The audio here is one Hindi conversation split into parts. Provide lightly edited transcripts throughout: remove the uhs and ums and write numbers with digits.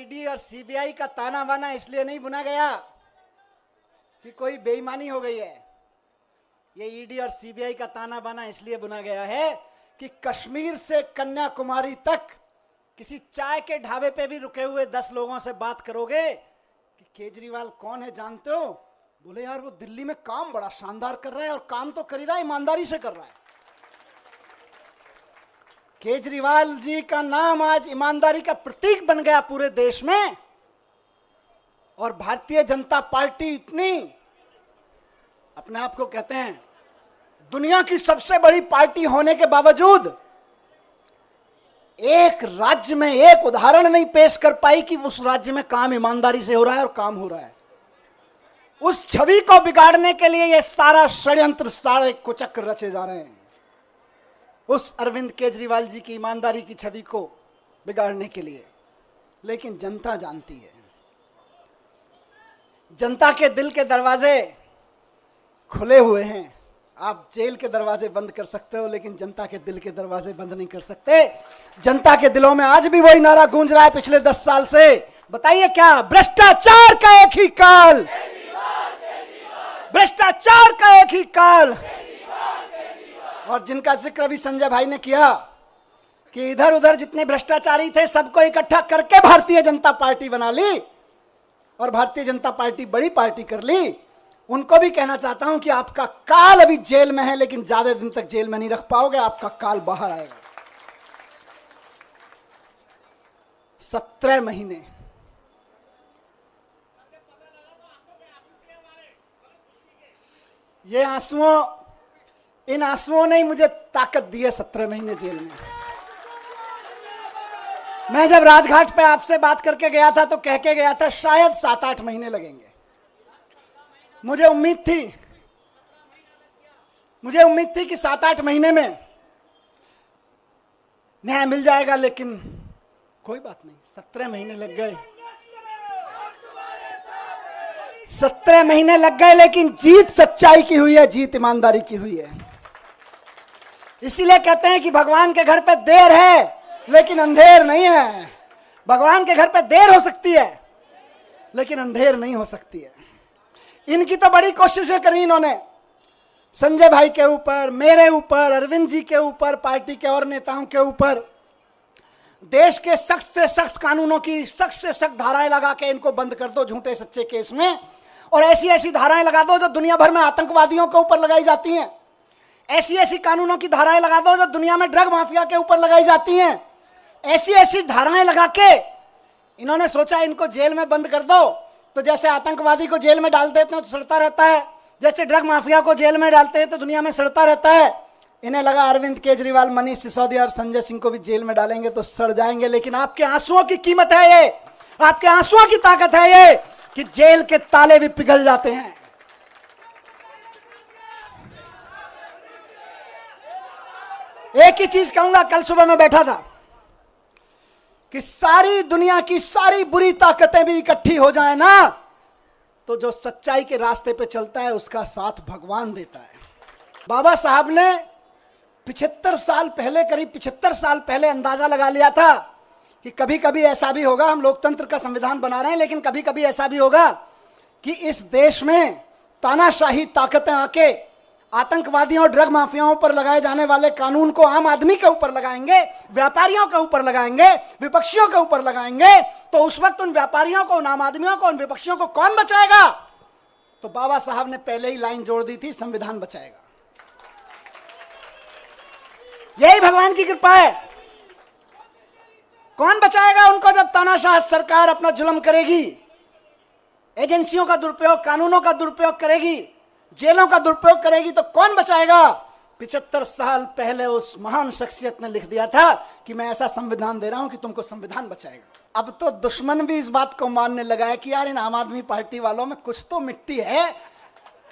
ईडी और सीबीआई का ताना बाना इसलिए नहीं बुना गया कि कोई बेईमानी हो गई है। ये ईडी और सीबीआई का ताना बाना इसलिए बुना गया है कि कश्मीर से कन्याकुमारी तक किसी चाय के ढाबे पे भी रुके हुए 10 लोगों से बात करोगे कि केजरीवाल कौन है जानते हो, बोले यार वो दिल्ली में काम बड़ा शानदार कर रहा है और काम तो कर ही रहा है, ईमानदारी से कर रहा है। केजरीवाल जी का नाम आज ईमानदारी का प्रतीक बन गया पूरे देश में। और भारतीय जनता पार्टी इतनी अपने आप को कहते हैं दुनिया की सबसे बड़ी पार्टी होने के बावजूद एक राज्य में एक उदाहरण नहीं पेश कर पाई कि उस राज्य में काम ईमानदारी से हो रहा है और काम हो रहा है। उस छवि को बिगाड़ने के लिए ये सारा षड्यंत्र, सारे कुचक्र रचे जा रहे हैं, उस अरविंद केजरीवाल जी की ईमानदारी की छवि को बिगाड़ने के लिए। लेकिन जनता जानती है, जनता के दिल के दरवाजे खुले हुए हैं। आप जेल के दरवाजे बंद कर सकते हो लेकिन जनता के दिल के दरवाजे बंद नहीं कर सकते। जनता के दिलों में आज भी वही नारा गूंज रहा है पिछले 10 साल से। बताइए क्या? भ्रष्टाचार का एक ही काल, भ्रष्टाचार का एक ही काल। और जिनका जिक्र अभी संजय भाई ने किया कि इधर उधर जितने भ्रष्टाचारी थे सबको इकट्ठा करके भारतीय जनता पार्टी बना ली और भारतीय जनता पार्टी बड़ी पार्टी कर ली, उनको भी कहना चाहता हूं कि आपका काल अभी जेल में है लेकिन ज्यादा दिन तक जेल में नहीं रख पाओगे, आपका काल बाहर आएगा। 17 महीने ये आंसुओं, इन आंसुओं ने ही मुझे ताकत दी है 17 महीने जेल में। मैं जब राजघाट पे आपसे बात करके गया था तो कह के गया था शायद 7-8 महीने लगेंगे। मुझे उम्मीद थी कि 7-8 महीने में न्याय मिल जाएगा, लेकिन कोई बात नहीं, 17 महीने लग गए। 17 महीने लग गए लेकिन जीत सच्चाई की हुई है, जीत ईमानदारी की हुई है। इसीलिए कहते हैं कि भगवान के घर पे देर है लेकिन अंधेर नहीं है। भगवान के घर पे देर हो सकती है लेकिन अंधेर नहीं हो सकती है। इनकी तो बड़ी कोशिशें करी इन्होंने, संजय भाई के ऊपर, मेरे ऊपर, अरविंद जी के ऊपर, पार्टी के और नेताओं के ऊपर। देश के सख्त से सख्त कानूनों की सख्त से सख्त धाराएं लगा के इनको बंद कर दो झूठे सच्चे केस में, और ऐसी ऐसी धाराएं लगा दो जो दुनिया भर में आतंकवादियों के ऊपर लगाई जाती हैं। ऐसी ऐसी कानूनों की धाराएं लगा दो जो दुनिया में ड्रग माफिया के ऊपर लगाई जाती हैं। ऐसी ऐसी धाराएं लगा के इन्होंने सोचा इनको जेल में बंद कर दो, तो जैसे आतंकवादी को जेल में डाल देते हैं तो सड़ता रहता है, जैसे ड्रग माफिया को जेल में डालते हैं तो दुनिया में सड़ता रहता है। इन्हें लगा अरविंद केजरीवाल, मनीष सिसोदिया और संजय सिंह को भी जेल में डालेंगे तो सड़ जाएंगे। लेकिन आपके आंसुओं की कीमत है ये, आपके आंसुओं की ताकत है ये कि जेल के ताले भी पिघल जाते हैं। एक ही चीज कहूंगा, कल सुबह मैं बैठा था कि सारी दुनिया की सारी बुरी ताकतें भी इकट्ठी हो जाए ना तो जो सच्चाई के रास्ते पे चलता है उसका साथ भगवान देता है। बाबा साहब ने 75 साल पहले, करीब 75 साल पहले अंदाजा लगा लिया था कि कभी कभी ऐसा भी होगा, हम लोकतंत्र का संविधान बना रहे हैं लेकिन कभी कभी ऐसा भी होगा कि इस देश में तानाशाही ताकतें आके आतंकवादियों और ड्रग माफियाओं पर लगाए जाने वाले कानून को आम आदमी के ऊपर लगाएंगे, व्यापारियों के ऊपर लगाएंगे, विपक्षियों के ऊपर लगाएंगे। तो उस वक्त उन व्यापारियों को, उन आम आदमियों को, उन विपक्षियों को कौन बचाएगा? तो बाबा साहब ने पहले ही लाइन जोड़ दी थी, संविधान बचाएगा। यही भगवान की कृपा है। कौन बचाएगा उनको जब तानाशाह सरकार अपना जुल्म करेगी, एजेंसियों का दुरुपयोग, कानूनों का दुरुपयोग करेगी, जेलों का दुरुपयोग करेगी, तो कौन बचाएगा? 75 साल पहले उस महान शख्सियत ने लिख दिया था कि मैं ऐसा संविधान दे रहा हूं कि तुमको संविधान बचाएगा। अब तो दुश्मन भी इस बात को मानने लगा है कि यार इन आम आदमी पार्टी वालों में कुछ तो मिट्टी है,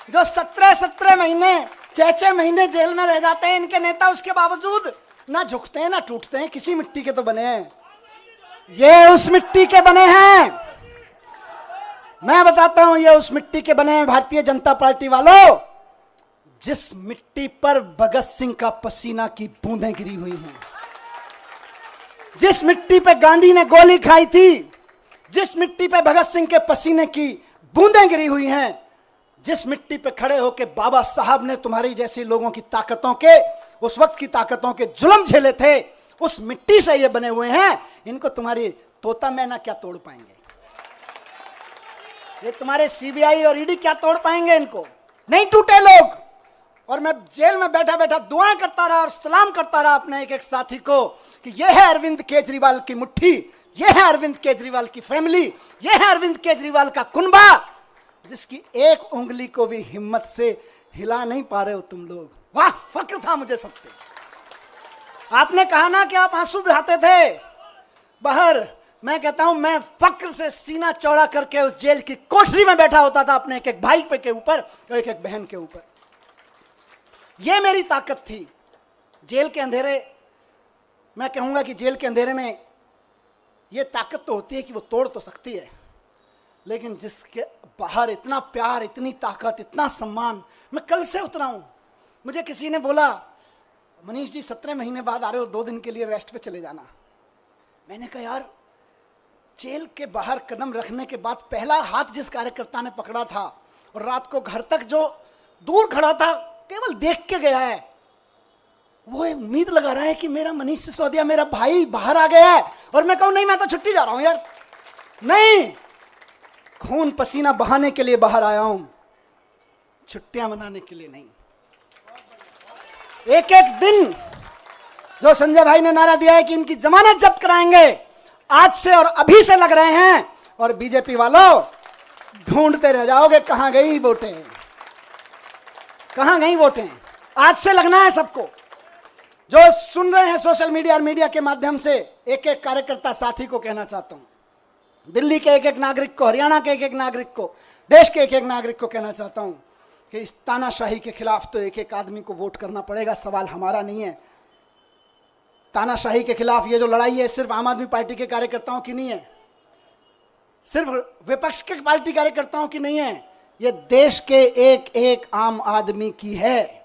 जो 17 महीने, 6 महीने जेल में रह जाते हैं इनके नेता, उसके बावजूद ना झुकते हैं ना टूटते हैं। किसी मिट्टी के तो बने हैं, ये उस मिट्टी के बने हैं। मैं बताता हूं, ये उस मिट्टी के बने हैं। भारतीय जनता पार्टी वालों, जिस मिट्टी पर भगत सिंह का पसीना की बूंदें गिरी हुई हैं, जिस मिट्टी पे गांधी ने गोली खाई थी, जिस मिट्टी पे भगत सिंह के पसीने की बूंदें गिरी हुई हैं, जिस मिट्टी पे खड़े होके बाबा साहब ने तुम्हारी जैसी लोगों की ताकतों के, उस वक्त की ताकतों के जुल्म झेले थे, उस मिट्टी से ये बने हुए हैं। इनको तुम्हारी तोता मैना क्या तोड़ पाएंगे? ये तुम्हारे सीबीआई और ईडी क्या तोड़ पाएंगे? इनको नहीं टूटे लोग। और मैं जेल में बैठा बैठा दुआएं करता रहा और सलाम करता रहा अपने एक एक साथी को कि यह है अरविंद केजरीवाल की मुट्ठी, यह है अरविंद केजरीवाल की फैमिली, यह है अरविंद केजरीवाल का कुनबा, जिसकी एक उंगली को भी हिम्मत से हिला नहीं पा रहे हो तुम लोग। वाह, फक्र था मुझे सब पे। आपने कहा ना कि आप आंसू बहाते थे बाहर, मैं कहता हूं मैं फक्र से सीना चौड़ा करके उस जेल की कोठरी में बैठा होता था अपने एक एक भाई पे के ऊपर और एक एक बहन के ऊपर। यह मेरी ताकत थी। जेल के अंधेरे, मैं कहूंगा कि जेल के अंधेरे में यह ताकत तो होती है कि वो तोड़ तो सकती है, लेकिन जिसके बाहर इतना प्यार, इतनी ताकत, इतना सम्मान। मैं कल से उतरा हूं। मुझे किसी ने बोला, मनीष जी 17 महीने बाद आ रहे हो, 2 दिन के लिए रेस्ट पे चले जाना। मैंने कहा यार, जेल के बाहर कदम रखने के बाद पहला हाथ जिस कार्यकर्ता ने पकड़ा था और रात को घर तक जो दूर खड़ा था केवल देख के गया है, वो उम्मीद लगा रहा है कि मेरा मनीष सिसोदिया, मेरा भाई बाहर आ गया है। और मैं कहूं नहीं, मैं तो छुट्टी जा रहा हूं यार। नहीं, खून पसीना बहाने के लिए बाहर आया हूं, छुट्टियां मनाने के लिए नहीं। एक एक दिन जो संजय भाई ने नारा दिया है कि इनकी जमानत जब्त कराएंगे, आज से और अभी से लग रहे हैं। और बीजेपी वालों, ढूंढते रह जाओगे कहां गई वोटें, कहां गई वोटें। आज से लगना है सबको। जो सुन रहे हैं सोशल मीडिया और मीडिया के माध्यम से, एक एक कार्यकर्ता साथी को कहना चाहता हूं, दिल्ली के एक एक नागरिक को, हरियाणा के एक एक नागरिक को, देश के एक एक नागरिक को कहना चाहता हूं कि इस तानाशाही के खिलाफ तो एक एक आदमी को वोट करना पड़ेगा। सवाल हमारा नहीं है। तानाशाही के खिलाफ ये जो लड़ाई है सिर्फ आम आदमी पार्टी के कार्यकर्ताओं की नहीं है, सिर्फ विपक्ष के पार्टी कार्यकर्ताओं की नहीं है, ये देश के एक एक आम आदमी की है।